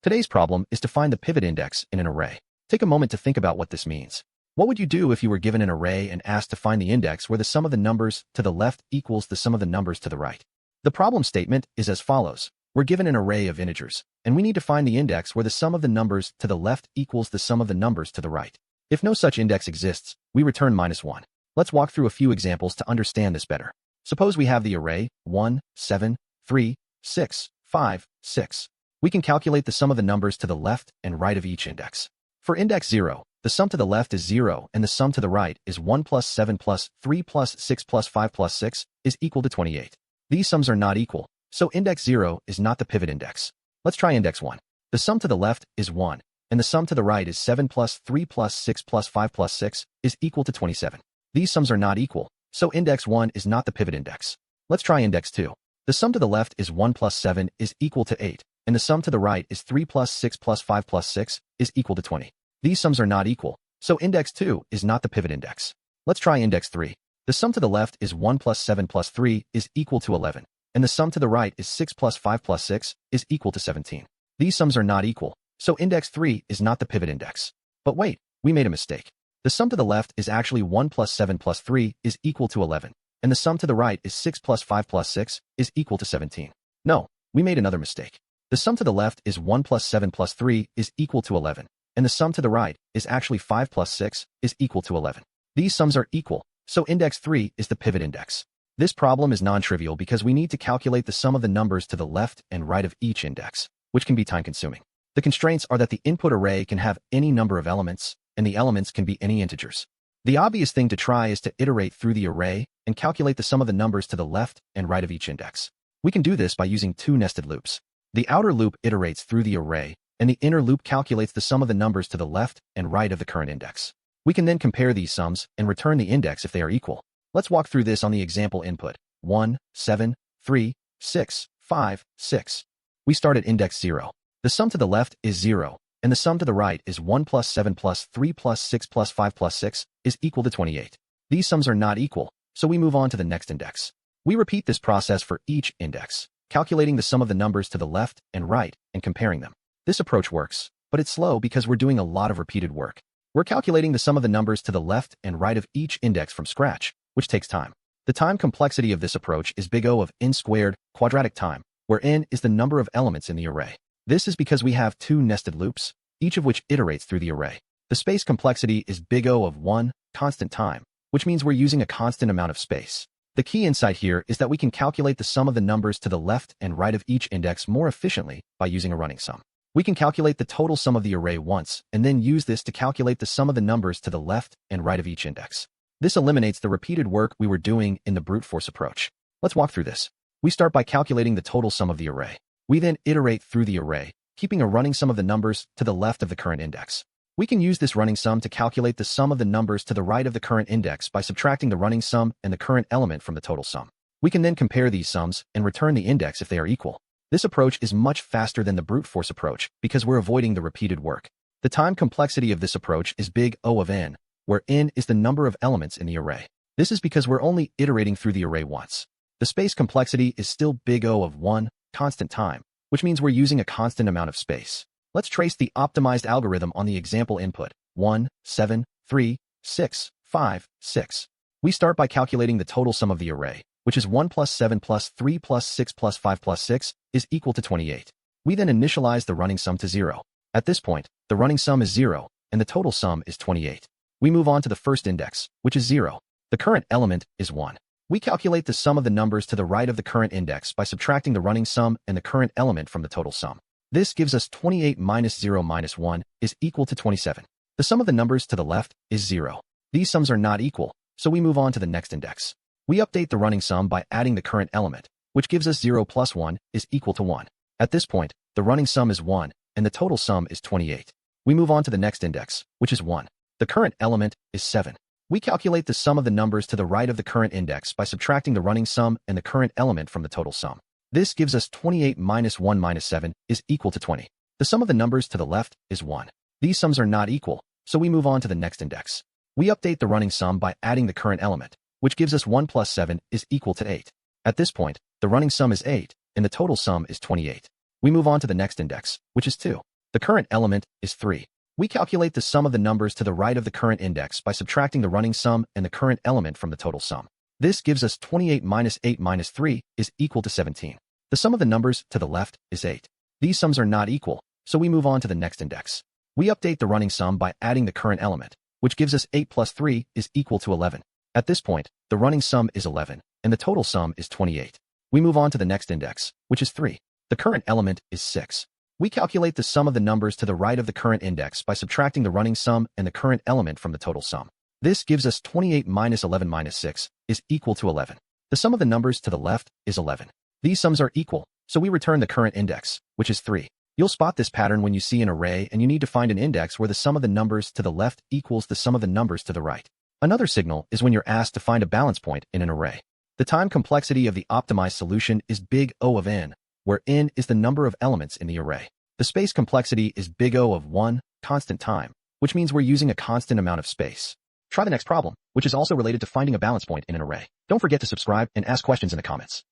Today's problem is to find the pivot index in an array. Take a moment to think about what this means. What would you do if you were given an array and asked to find the index where the sum of the numbers to the left equals the sum of the numbers to the right? The problem statement is as follows. We're given an array of integers, and we need to find the index where the sum of the numbers to the left equals the sum of the numbers to the right. If no such index exists, we return -1. Let's walk through a few examples to understand this better. Suppose we have the array 1, 7, 3, 6, 5, 6. We can calculate the sum of the numbers to the left and right of each index. For index 0, the sum to the left is 0 and the sum to the right is 1 plus 7 plus 3 plus 6 plus 5 plus 6 is equal to 28. These sums are not equal, so index 0 is not the pivot index. Let's try index 1. The sum to the left is 1, and the sum to the right is 7 plus 3 plus 6 plus 5 plus 6 is equal to 27. These sums are not equal, so index 1 is not the pivot index. Let's try index 2. The sum to the left is 1 plus 7 is equal to 8, and the sum to the right is 3 plus 6 plus 5 plus 6 is equal to 20. These sums are not equal, so index 2 is not the pivot index. Let's try index 3. The sum to the left is 1 plus 7 plus 3 is equal to 11, and the sum to the right is 6 plus 5 plus 6 is equal to 17. These sums are not equal, so index 3 is not the pivot index. But wait, we made a mistake. The sum to the left is actually 1 plus 7 plus 3 is equal to 11, and the sum to the right is 6 plus 5 plus 6 is equal to 17. No, we made another mistake. The sum to the left is 1 plus 7 plus 3 is equal to 11, and the sum to the right is actually 5 plus 6 is equal to 11. These sums are equal, so index 3 is the pivot index. This problem is non-trivial because we need to calculate the sum of the numbers to the left and right of each index, which can be time-consuming. The constraints are that the input array can have any number of elements, and the elements can be any integers. The obvious thing to try is to iterate through the array and calculate the sum of the numbers to the left and right of each index. We can do this by using two nested loops. The outer loop iterates through the array, and the inner loop calculates the sum of the numbers to the left and right of the current index. We can then compare these sums and return the index if they are equal. Let's walk through this on the example input. 1, 7, 3, 6, 5, 6. We start at index 0. The sum to the left is 0, and the sum to the right is 1 plus 7 plus 3 plus 6 plus 5 plus 6 is equal to 28. These sums are not equal, so we move on to the next index. We repeat this process for each index, calculating the sum of the numbers to the left and right and comparing them. This approach works, but it's slow because we're doing a lot of repeated work. We're calculating the sum of the numbers to the left and right of each index from scratch, which takes time. The time complexity of this approach is big O of n squared quadratic time, where n is the number of elements in the array. This is because we have two nested loops, each of which iterates through the array. The space complexity is big O of 1 constant time, which means we're using a constant amount of space. The key insight here is that we can calculate the sum of the numbers to the left and right of each index more efficiently by using a running sum. We can calculate the total sum of the array once and then use this to calculate the sum of the numbers to the left and right of each index. This eliminates the repeated work we were doing in the brute force approach. Let's walk through this. We start by calculating the total sum of the array. We then iterate through the array, keeping a running sum of the numbers to the left of the current index. We can use this running sum to calculate the sum of the numbers to the right of the current index by subtracting the running sum and the current element from the total sum. We can then compare these sums and return the index if they are equal. This approach is much faster than the brute force approach because we're avoiding the repeated work. The time complexity of this approach is big O of n, where n is the number of elements in the array. This is because we're only iterating through the array once. The space complexity is still big O of 1 constant time, which means we're using a constant amount of space. Let's trace the optimized algorithm on the example input. 1, 7, 3, 6, 5, 6. We start by calculating the total sum of the array, which is 1 plus 7 plus 3 plus 6 plus 5 plus 6 is equal to 28. We then initialize the running sum to 0. At this point, the running sum is 0, and the total sum is 28. We move on to the first index, which is 0. The current element is 1. We calculate the sum of the numbers to the right of the current index by subtracting the running sum and the current element from the total sum. This gives us 28 minus 0 minus 1 is equal to 27. The sum of the numbers to the left is 0. These sums are not equal, so we move on to the next index. We update the running sum by adding the current element, which gives us 0 plus 1 is equal to 1. At this point, the running sum is 1, and the total sum is 28. We move on to the next index, which is 1. The current element is 7. We calculate the sum of the numbers to the right of the current index by subtracting the running sum and the current element from the total sum. This gives us 28 minus 1 minus 7 is equal to 20. The sum of the numbers to the left is 1. These sums are not equal, so we move on to the next index. We update the running sum by adding the current element, which gives us 1 plus 7 is equal to 8. At this point, the running sum is 8, and the total sum is 28. We move on to the next index, which is 2. The current element is 3. We calculate the sum of the numbers to the right of the current index by subtracting the running sum and the current element from the total sum. This gives us 28 minus 8 minus 3 is equal to 17. The sum of the numbers to the left is 8. These sums are not equal, so we move on to the next index. We update the running sum by adding the current element, which gives us 8 plus 3 is equal to 11. At this point, the running sum is 11, and the total sum is 28. We move on to the next index, which is 3. The current element is 6. We calculate the sum of the numbers to the right of the current index by subtracting the running sum and the current element from the total sum. This gives us 28 minus 11 minus 6 is equal to 11. The sum of the numbers to the left is 11. These sums are equal, so we return the current index, which is 3. You'll spot this pattern when you see an array and you need to find an index where the sum of the numbers to the left equals the sum of the numbers to the right. Another signal is when you're asked to find a balance point in an array. The time complexity of the optimized solution is big O of n, where n is the number of elements in the array. The space complexity is big O of 1, constant time, which means we're using a constant amount of space. Try the next problem, which is also related to finding a balance point in an array. Don't forget to subscribe and ask questions in the comments.